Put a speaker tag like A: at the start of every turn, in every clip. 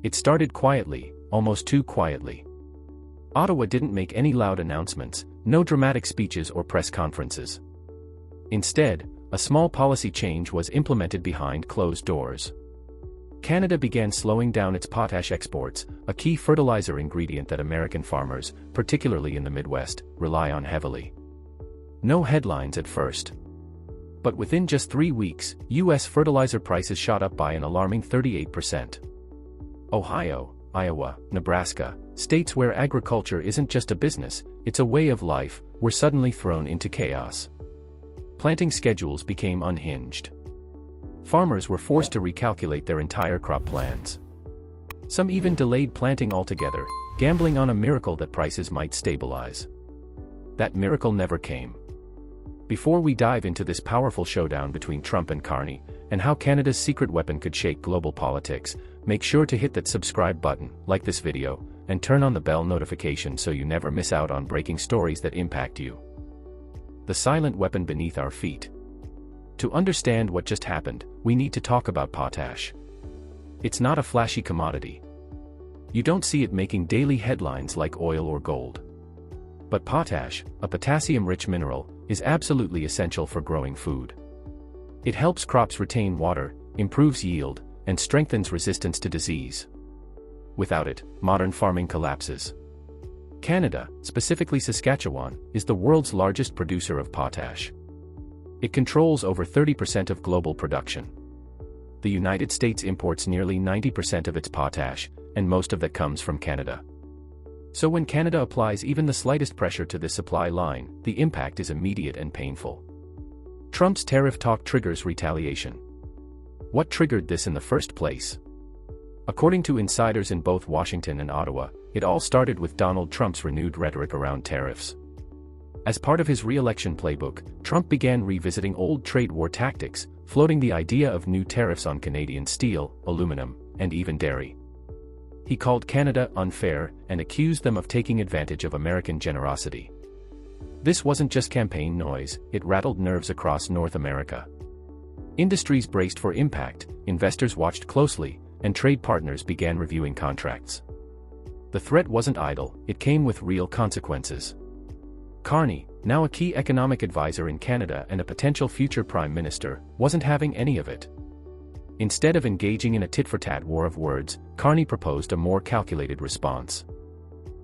A: It started quietly, almost too quietly. Ottawa didn't make any loud announcements, no dramatic speeches or press conferences. Instead, a small policy change was implemented behind closed doors. Canada began slowing down its potash exports, a key fertilizer ingredient that American farmers, particularly in the Midwest, rely on heavily. No headlines at first. But within just 3 weeks, U.S. fertilizer prices shot up by an alarming 38%. Ohio, Iowa, Nebraska, states where agriculture isn't just a business, it's a way of life, were suddenly thrown into chaos. Planting schedules became unhinged. Farmers were forced to recalculate their entire crop plans. Some even delayed planting altogether, gambling on a miracle that prices might stabilize. That miracle never came. Before we dive into this powerful showdown between Trump and Carney, and how Canada's secret weapon could shake global politics, make sure to hit that subscribe button, like this video, and turn on the bell notification so you never miss out on breaking stories that impact you. The silent weapon beneath our feet. To understand what just happened, we need to talk about potash. It's not a flashy commodity. You don't see it making daily headlines like oil or gold. But potash, a potassium-rich mineral, is absolutely essential for growing food. It helps crops retain water, improves yield, and strengthens resistance to disease. Without it, modern farming collapses. Canada, specifically Saskatchewan, is the world's largest producer of potash. It controls over 30% of global production. The United States imports nearly 90% of its potash, and most of that comes from Canada. So when Canada applies even the slightest pressure to this supply line, the impact is immediate and painful. Trump's tariff talk triggers retaliation. What triggered this in the first place? According to insiders in both Washington and Ottawa, it all started with Donald Trump's renewed rhetoric around tariffs. As part of his re-election playbook, Trump began revisiting old trade war tactics, floating the idea of new tariffs on Canadian steel, aluminum, and even dairy. He called Canada unfair and accused them of taking advantage of American generosity. This wasn't just campaign noise, it rattled nerves across North America. Industries braced for impact, investors watched closely, and trade partners began reviewing contracts. The threat wasn't idle, it came with real consequences. Carney, now a key economic advisor in Canada and a potential future prime minister, wasn't having any of it. Instead of engaging in a tit-for-tat war of words, Carney proposed a more calculated response.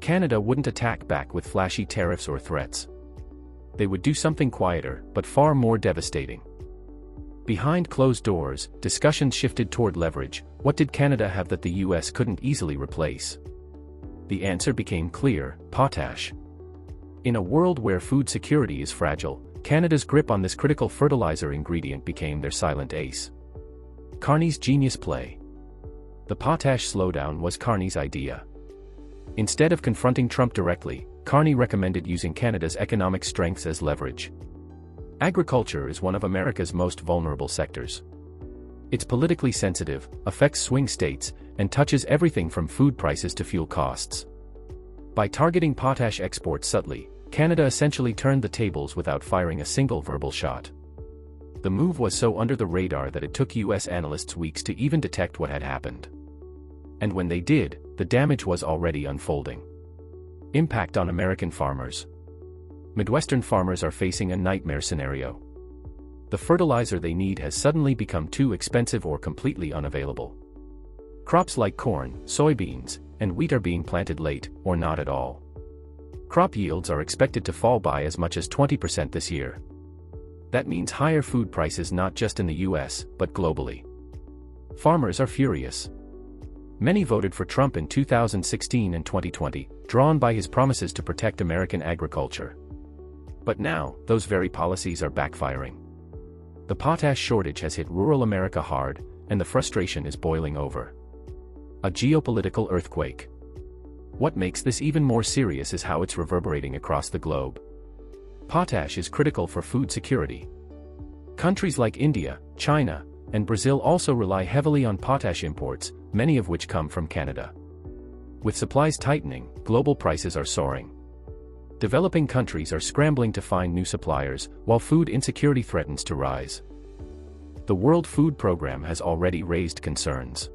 A: Canada wouldn't attack back with flashy tariffs or threats. They would do something quieter, but far more devastating. Behind closed doors, discussions shifted toward leverage. What did Canada have that the US couldn't easily replace? The answer became clear: potash. In a world where food security is fragile, Canada's grip on this critical fertilizer ingredient became their silent ace. Carney's genius play. The potash slowdown was Carney's idea. Instead of confronting Trump directly, Carney recommended using Canada's economic strengths as leverage. Agriculture is one of America's most vulnerable sectors. It's politically sensitive, affects swing states, and touches everything from food prices to fuel costs. By targeting potash exports subtly, Canada essentially turned the tables without firing a single verbal shot. The move was so under the radar that it took US analysts weeks to even detect what had happened. And when they did, the damage was already unfolding. Impact on American farmers. Midwestern farmers are facing a nightmare scenario. The fertilizer they need has suddenly become too expensive or completely unavailable. Crops like corn, soybeans, and wheat are being planted late, or not at all. Crop yields are expected to fall by as much as 20% this year. That means higher food prices not just in the US, but globally. Farmers are furious. Many voted for Trump in 2016 and 2020, drawn by his promises to protect American agriculture. But now, those very policies are backfiring. The potash shortage has hit rural America hard, and the frustration is boiling over. A geopolitical earthquake. What makes this even more serious is how it's reverberating across the globe. Potash is critical for food security. Countries like India, China, and Brazil also rely heavily on potash imports, many of which come from Canada. With supplies tightening, global prices are soaring. Developing countries are scrambling to find new suppliers, while food insecurity threatens to rise. The World Food Programme has already raised concerns.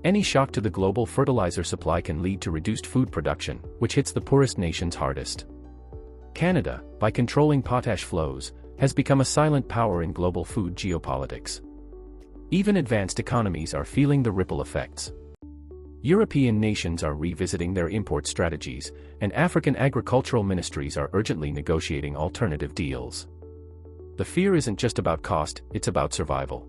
A: Any shock to the global fertilizer supply can lead to reduced food production, which hits the poorest nations hardest. Canada, by controlling potash flows, has become a silent power in global food geopolitics. Even advanced economies are feeling the ripple effects. European nations are revisiting their import strategies, and African agricultural ministries are urgently negotiating alternative deals. The fear isn't just about cost, it's about survival.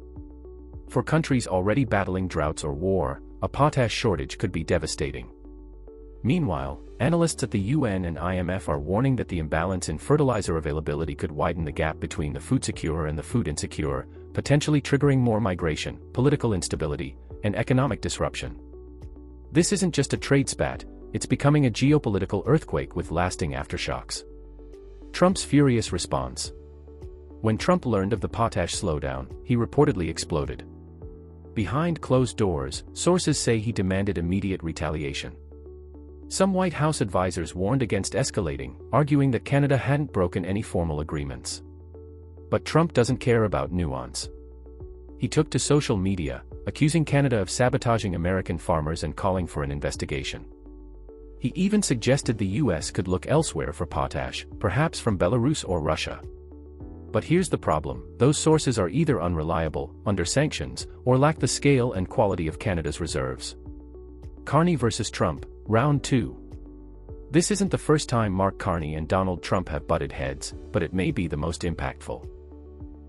A: For countries already battling droughts or war, a potash shortage could be devastating. Meanwhile, analysts at the UN and IMF are warning that the imbalance in fertilizer availability could widen the gap between the food secure and the food insecure, potentially triggering more migration, political instability, and economic disruption. This isn't just a trade spat, it's becoming a geopolitical earthquake with lasting aftershocks. Trump's furious response. When Trump learned of the potash slowdown, he reportedly exploded. Behind closed doors, sources say he demanded immediate retaliation. Some White House advisors warned against escalating, arguing that Canada hadn't broken any formal agreements. But Trump doesn't care about nuance. He took to social media, accusing Canada of sabotaging American farmers and calling for an investigation. He even suggested the US could look elsewhere for potash, perhaps from Belarus or Russia. But here's the problem: those sources are either unreliable, under sanctions, or lack the scale and quality of Canada's reserves. Carney versus Trump, Round 2. This isn't the first time Mark Carney and Donald Trump have butted heads, but it may be the most impactful.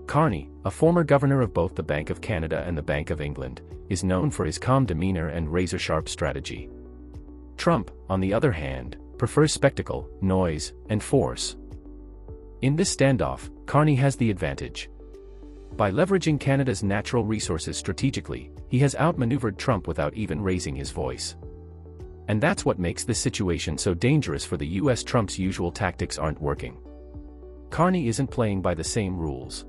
A: Carney, a former governor of both the Bank of Canada and the Bank of England, is known for his calm demeanor and razor-sharp strategy. Trump, on the other hand, prefers spectacle, noise, and force. In this standoff, Carney has the advantage. By leveraging Canada's natural resources strategically, he has outmaneuvered Trump without even raising his voice. And that's what makes this situation so dangerous for the US. Trump's usual tactics aren't working. Carney isn't playing by the same rules.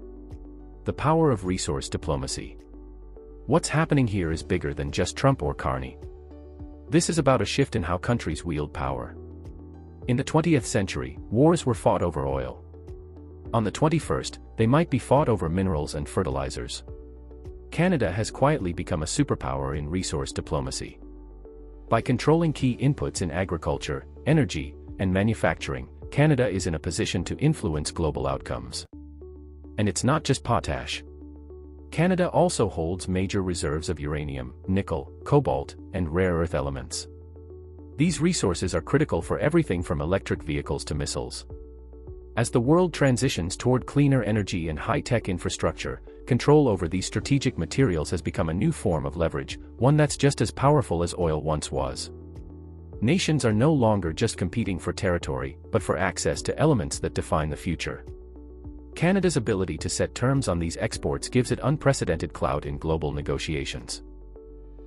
A: The power of resource diplomacy. What's happening here is bigger than just Trump or Carney. This is about a shift in how countries wield power. In the 20th century, wars were fought over oil. On the 21st, they might be fought over minerals and fertilizers. Canada has quietly become a superpower in resource diplomacy. By controlling key inputs in agriculture, energy, and manufacturing, Canada is in a position to influence global outcomes. And it's not just potash. Canada also holds major reserves of uranium, nickel, cobalt, and rare earth elements. These resources are critical for everything from electric vehicles to missiles. As the world transitions toward cleaner energy and high-tech infrastructure, control over these strategic materials has become a new form of leverage, one that's just as powerful as oil once was. Nations are no longer just competing for territory, but for access to elements that define the future. Canada's ability to set terms on these exports gives it unprecedented clout in global negotiations.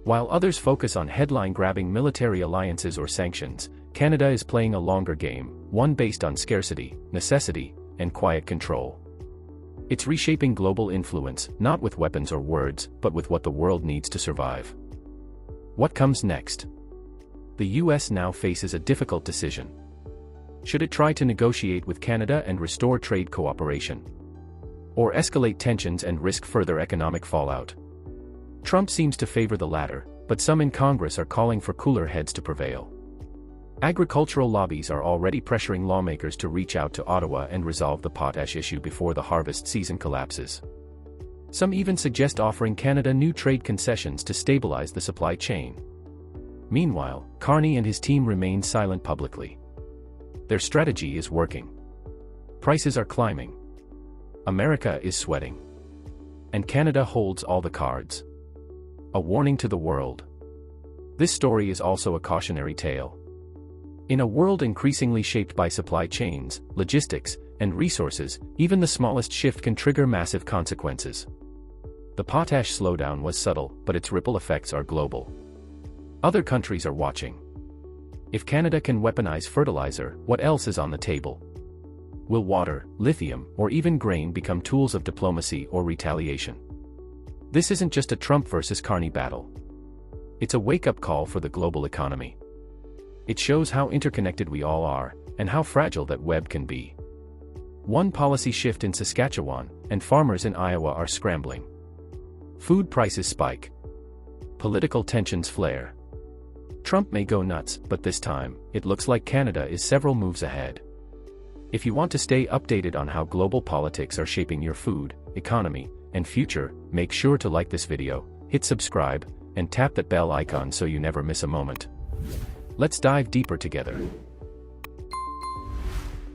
A: While others focus on headline-grabbing military alliances or sanctions, Canada is playing a longer game, one based on scarcity, necessity, and quiet control. It's reshaping global influence, not with weapons or words, but with what the world needs to survive. What comes next? The US now faces a difficult decision. Should it try to negotiate with Canada and restore trade cooperation? Or escalate tensions and risk further economic fallout? Trump seems to favor the latter, but some in Congress are calling for cooler heads to prevail. Agricultural lobbies are already pressuring lawmakers to reach out to Ottawa and resolve the potash issue before the harvest season collapses. Some even suggest offering Canada new trade concessions to stabilize the supply chain. Meanwhile, Carney and his team remain silent publicly. Their strategy is working. Prices are climbing. America is sweating. And Canada holds all the cards. A warning to the world. This story is also a cautionary tale. In a world increasingly shaped by supply chains, logistics, and resources, even the smallest shift can trigger massive consequences. The potash slowdown was subtle, but its ripple effects are global. Other countries are watching. If Canada can weaponize fertilizer, what else is on the table? Will water, lithium, or even grain become tools of diplomacy or retaliation? This isn't just a Trump versus Carney battle. It's a wake-up call for the global economy. It shows how interconnected we all are, and how fragile that web can be. One policy shift in Saskatchewan, and farmers in Iowa are scrambling. Food prices spike. Political tensions flare. Trump may go nuts, but this time, it looks like Canada is several moves ahead. If you want to stay updated on how global politics are shaping your food, economy, and future, make sure to like this video, hit subscribe, and tap that bell icon so you never miss a moment. Let's dive deeper together.